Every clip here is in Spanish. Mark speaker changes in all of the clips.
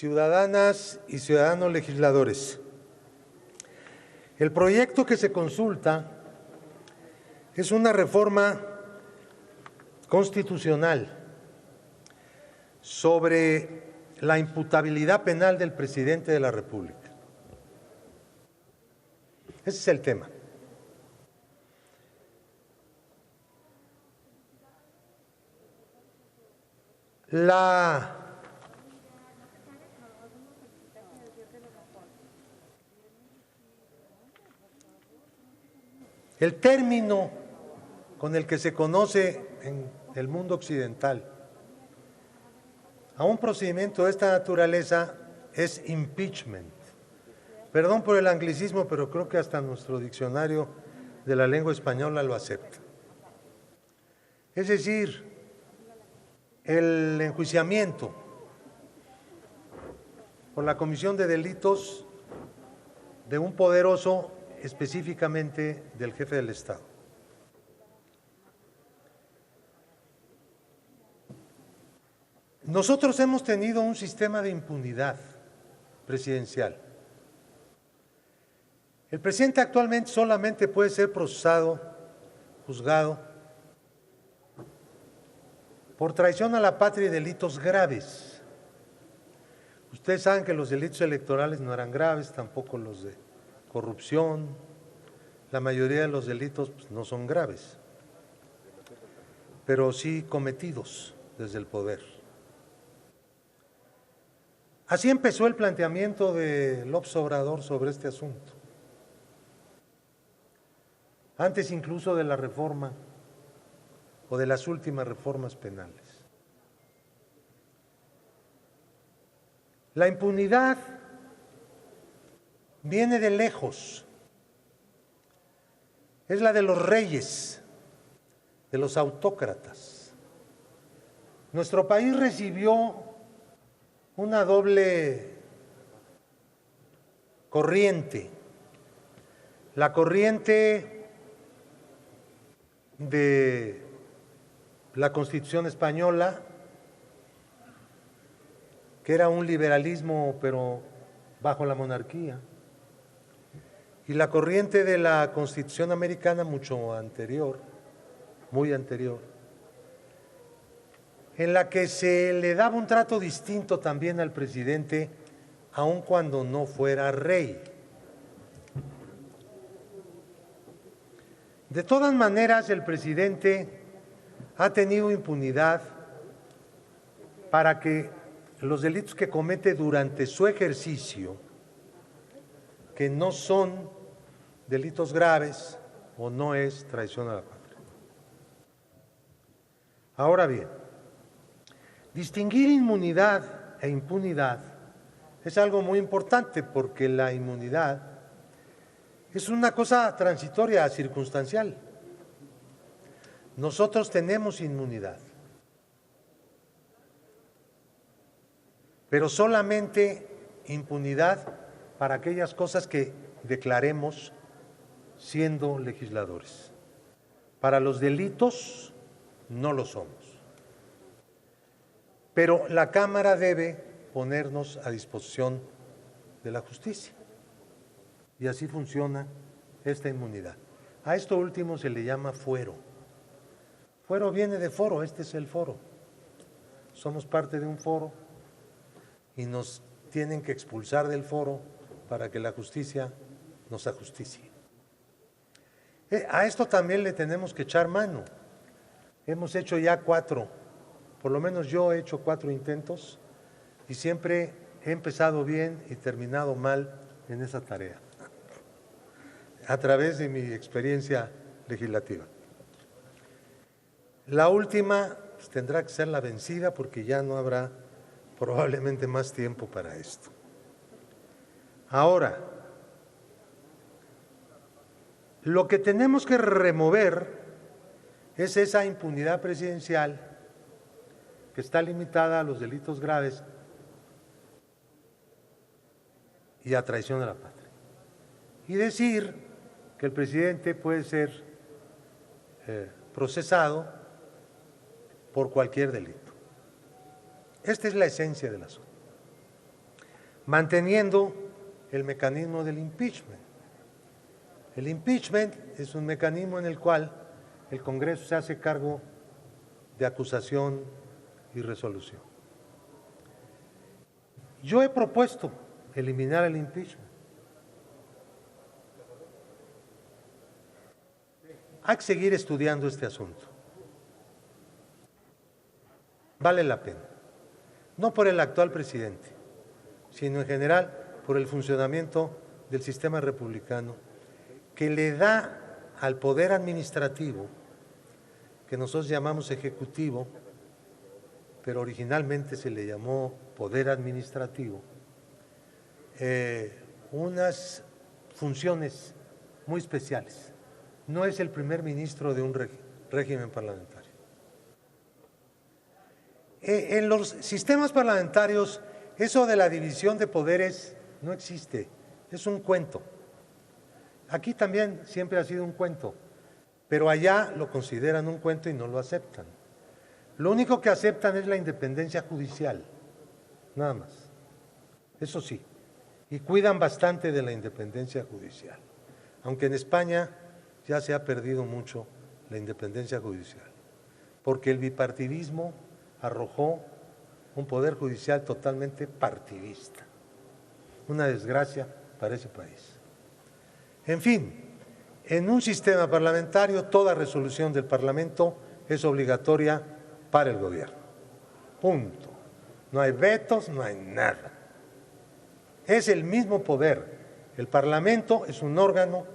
Speaker 1: ciudadanas y ciudadanos legisladores. El proyecto que se consulta es una reforma constitucional sobre la imputabilidad penal del presidente de la República. Ese es el tema. El término con el que se conoce en el mundo occidental a un procedimiento de esta naturaleza es impeachment. Perdón por el anglicismo, pero creo que hasta nuestro diccionario de la lengua española lo acepta. Es decir, el enjuiciamiento por la comisión de delitos de un poderoso, específicamente del jefe del Estado. Nosotros hemos tenido un sistema de impunidad presidencial. El presidente actualmente solamente puede ser procesado, juzgado, por traición a la patria y delitos graves. Ustedes saben que los delitos electorales no eran graves, tampoco los de corrupción. La mayoría de los delitos no son graves, pero sí cometidos desde el poder. Así empezó el planteamiento de López Obrador sobre este asunto, antes incluso de la reforma o de las últimas reformas penales. La impunidad viene de lejos, es la de los reyes, de los autócratas. Nuestro país recibió una doble corriente, la corriente de la Constitución española, que era un liberalismo pero bajo la monarquía, y la corriente de la Constitución americana mucho anterior, muy anterior, en la que se le daba un trato distinto también al presidente, aun cuando no fuera rey. De todas maneras, el presidente ha tenido impunidad para que los delitos que comete durante su ejercicio, que no son delitos graves o no es traición a la patria. Ahora bien, distinguir inmunidad e impunidad es algo muy importante porque la inmunidad es una cosa transitoria, circunstancial. Nosotros tenemos inmunidad, pero solamente impunidad para aquellas cosas que declaremos siendo legisladores. Para los delitos no lo somos. Pero la Cámara debe ponernos a disposición de la justicia. Y así funciona esta inmunidad. A esto último se le llama fuero. Fuero viene de foro, este es el foro. Somos parte de un foro y nos tienen que expulsar del foro para que la justicia nos ajusticie. A esto también le tenemos que echar mano. Hemos hecho ya 4, por lo menos yo he hecho 4 intentos y siempre he empezado bien y terminado mal en esa tarea, a través de mi experiencia legislativa. La última pues, tendrá que ser la vencida porque ya no habrá probablemente más tiempo para esto. Ahora, lo que tenemos que remover es esa impunidad presidencial que está limitada a los delitos graves y a traición a la patria. Y decir que el presidente puede ser procesado por cualquier delito. Esta es la esencia del asunto. manteniendo el mecanismo del impeachment. El impeachment es un mecanismo en el cual el Congreso se hace cargo de acusación y resolución. Yo he propuesto eliminar el impeachment. Hay que seguir estudiando este asunto. Vale la pena. No por el actual presidente, sino en general por el funcionamiento del sistema republicano, que le da al poder administrativo, que nosotros llamamos ejecutivo, pero originalmente se le llamó poder administrativo, unas funciones muy especiales. No es el primer ministro de un régimen parlamentario. En los sistemas parlamentarios, eso de la división de poderes no existe, es un cuento. Aquí también siempre ha sido un cuento, pero allá lo consideran un cuento y no lo aceptan. Lo único que aceptan es la independencia judicial, nada más. Eso sí, y cuidan bastante de la independencia judicial, aunque en España ya se ha perdido mucho la independencia judicial, porque el bipartidismo arrojó un poder judicial totalmente partidista. Una desgracia para ese país. En fin, en un sistema parlamentario toda resolución del Parlamento es obligatoria para el gobierno. Punto. No hay vetos, no hay nada. Es el mismo poder. El Parlamento es un órgano,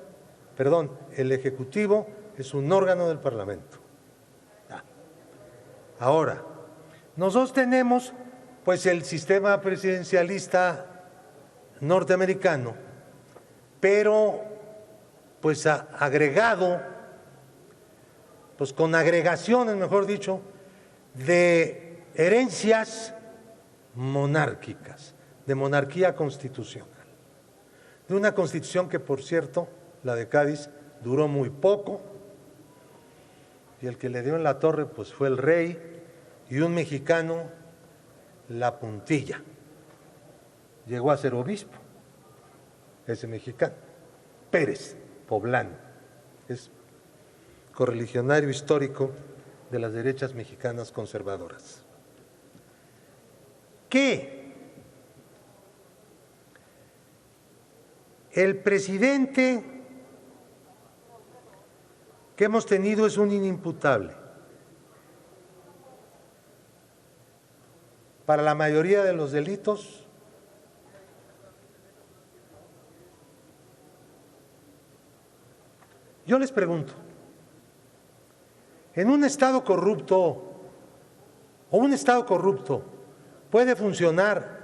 Speaker 1: el Ejecutivo es un órgano del Parlamento. Ahora, nosotros tenemos pues el sistema presidencialista norteamericano, pero pues agregado, pues con agregaciones, mejor dicho, de herencias monárquicas, de monarquía constitucional, de una constitución que, por cierto, la de Cádiz, duró muy poco, y el que le dio en la torre pues fue el rey y un mexicano, La Puntilla. Llegó a ser obispo, ese mexicano, Pérez, poblano, es correligionario histórico de las derechas mexicanas conservadoras. Que el presidente que hemos tenido es un inimputable. Para la mayoría de los delitos, yo les pregunto, ¿en un Estado corrupto o un Estado corrupto puede funcionar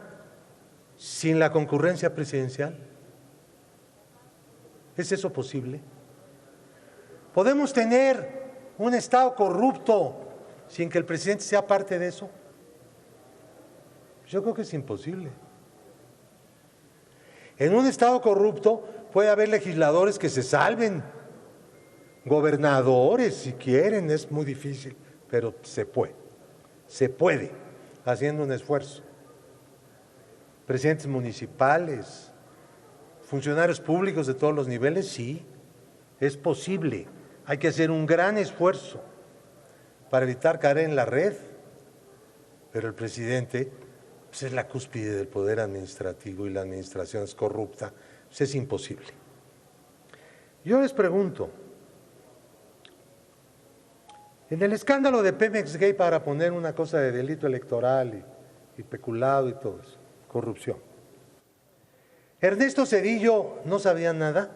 Speaker 1: sin la concurrencia presidencial? ¿Es eso posible? ¿Podemos tener un Estado corrupto sin que el presidente sea parte de eso? Yo creo que es imposible. En un Estado corrupto puede haber legisladores que se salven, gobernadores si quieren, es muy difícil, pero se puede, haciendo un esfuerzo. Presidentes municipales, funcionarios públicos de todos los niveles, sí, es posible. Hay que hacer un gran esfuerzo para evitar caer en la red, pero el presidente pues es la cúspide del poder administrativo y la administración es corrupta, pues es imposible. Yo les pregunto, en el escándalo de Pemex Gay, para poner una cosa de delito electoral y peculado y todo eso, corrupción, ¿Ernesto Zedillo no sabía nada?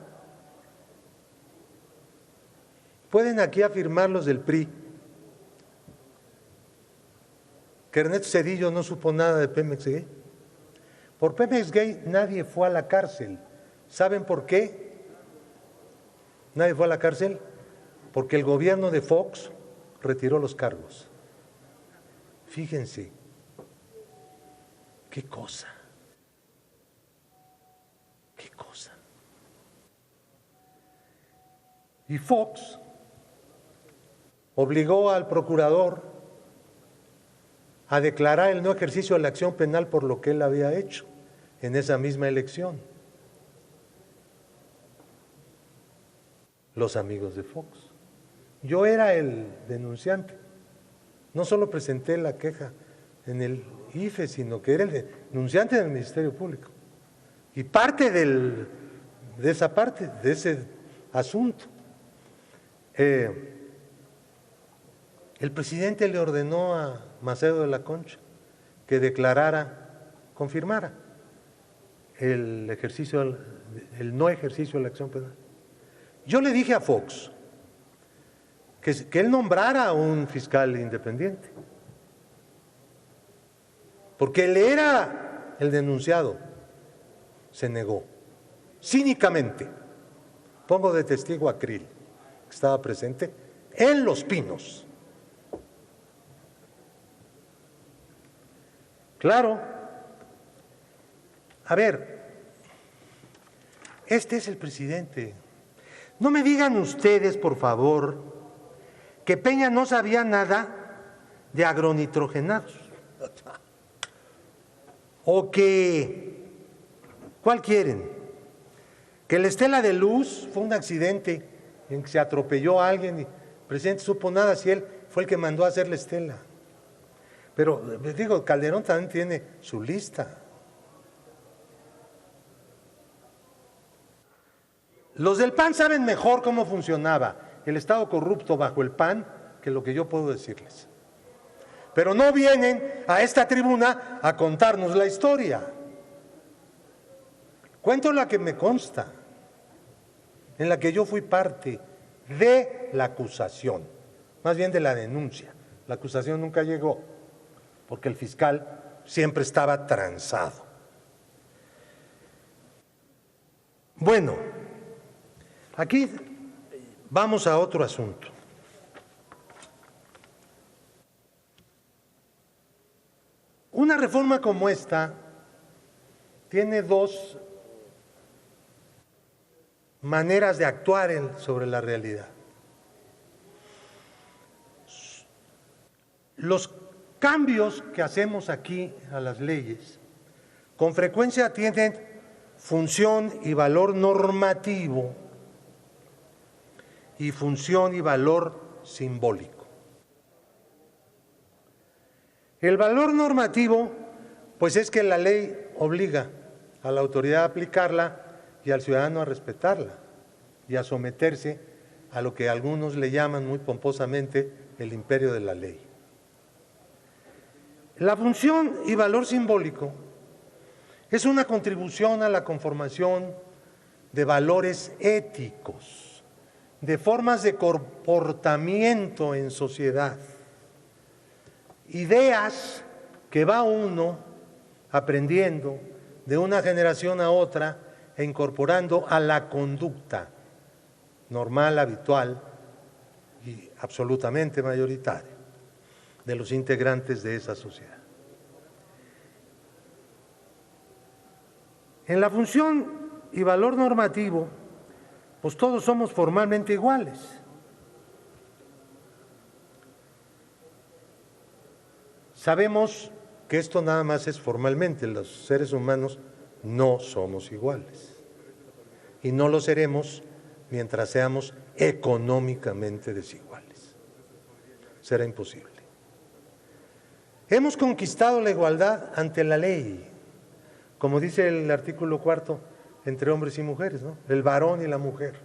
Speaker 1: ¿Pueden aquí afirmar los del PRI que Ernesto Zedillo no supo nada de Pemex Gay? Por Pemex Gay nadie fue a la cárcel. ¿Saben por qué? Nadie fue a la cárcel porque el gobierno de Fox retiró los cargos. Fíjense, qué cosa, qué cosa. Y Fox obligó al procurador a declarar el no ejercicio de la acción penal por lo que él había hecho. en esa misma elección. Los amigos de Fox. Yo era el denunciante. No solo presenté la queja en el IFE, sino que era el denunciante del Ministerio Público. Y parte de ese asunto. El presidente le ordenó a Macedo de la Concha que confirmara el no ejercicio de la acción penal. Yo le dije a Fox que él nombrara a un fiscal independiente, porque él era el denunciado. Se negó, cínicamente. Pongo de testigo a Krill, que estaba presente en Los Pinos. Claro. A ver, este es el presidente. No me digan ustedes, por favor, que Peña no sabía nada de agronitrogenados. O que, ¿cuál quieren? Que la estela de luz fue un accidente en que se atropelló a alguien y el presidente supo nada si él fue el que mandó a hacer la estela. Pero, digo, Calderón también tiene su lista. Los del PAN saben mejor cómo funcionaba el Estado corrupto bajo el PAN que lo que yo puedo decirles. Pero no vienen a esta tribuna a contarnos la historia. Cuento la que me consta, en la que yo fui parte de la acusación, más bien de la denuncia. La acusación nunca llegó, porque el fiscal siempre estaba transado. Bueno, aquí vamos a otro asunto. Una reforma como esta tiene dos maneras de actuar sobre la realidad. Los cambios que hacemos aquí a las leyes con frecuencia tienen función y valor normativo y función y valor simbólico. El valor normativo, pues es que la ley obliga a la autoridad a aplicarla y al ciudadano a respetarla y a someterse a lo que algunos le llaman muy pomposamente el imperio de la ley. La función y valor simbólico es una contribución a la conformación de valores éticos, de formas de comportamiento en sociedad, ideas que va uno aprendiendo de una generación a otra e incorporando a la conducta normal, habitual y absolutamente mayoritaria de los integrantes de esa sociedad. En la función y valor normativo, pues todos somos formalmente iguales. Sabemos que esto nada más es formalmente, los seres humanos no somos iguales y no lo seremos mientras seamos económicamente desiguales. Será imposible. Hemos conquistado la igualdad ante la ley, como dice el artículo 4, entre hombres y mujeres, ¿no? El varón y la mujer.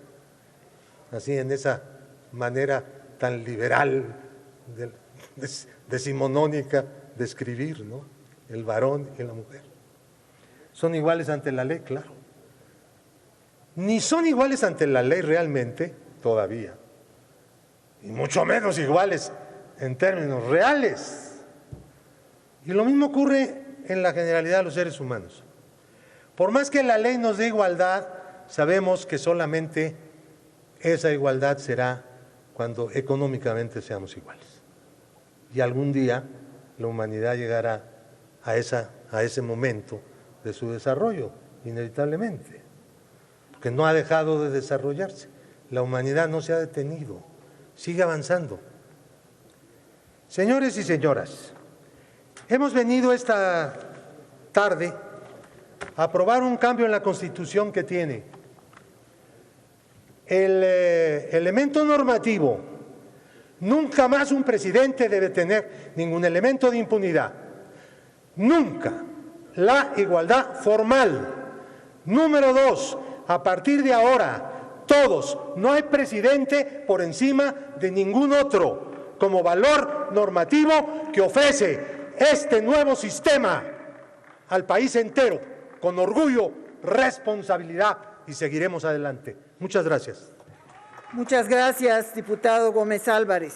Speaker 1: Así, en esa manera tan liberal decimonónica de escribir, ¿no? El varón y la mujer. ¿Son iguales ante la ley? Claro. Ni son iguales ante la ley realmente, todavía. Y mucho menos iguales en términos reales. Y lo mismo ocurre en la generalidad de los seres humanos. Por más que la ley nos dé igualdad, sabemos que solamente esa igualdad será cuando económicamente seamos iguales. Y algún día la humanidad llegará a ese momento de su desarrollo, inevitablemente, porque no ha dejado de desarrollarse. La humanidad no se ha detenido, sigue avanzando. Señores y señoras, hemos venido esta tarde aprobar un cambio en la Constitución que tiene el elemento normativo. Nunca más un presidente debe tener ningún elemento de impunidad. Nunca. La igualdad formal. Número 2, a partir de ahora, todos, no hay presidente por encima de ningún otro, como valor normativo que ofrece este nuevo sistema al país entero, con orgullo, responsabilidad, y seguiremos adelante. Muchas gracias.
Speaker 2: Muchas gracias, diputado Gómez Álvarez.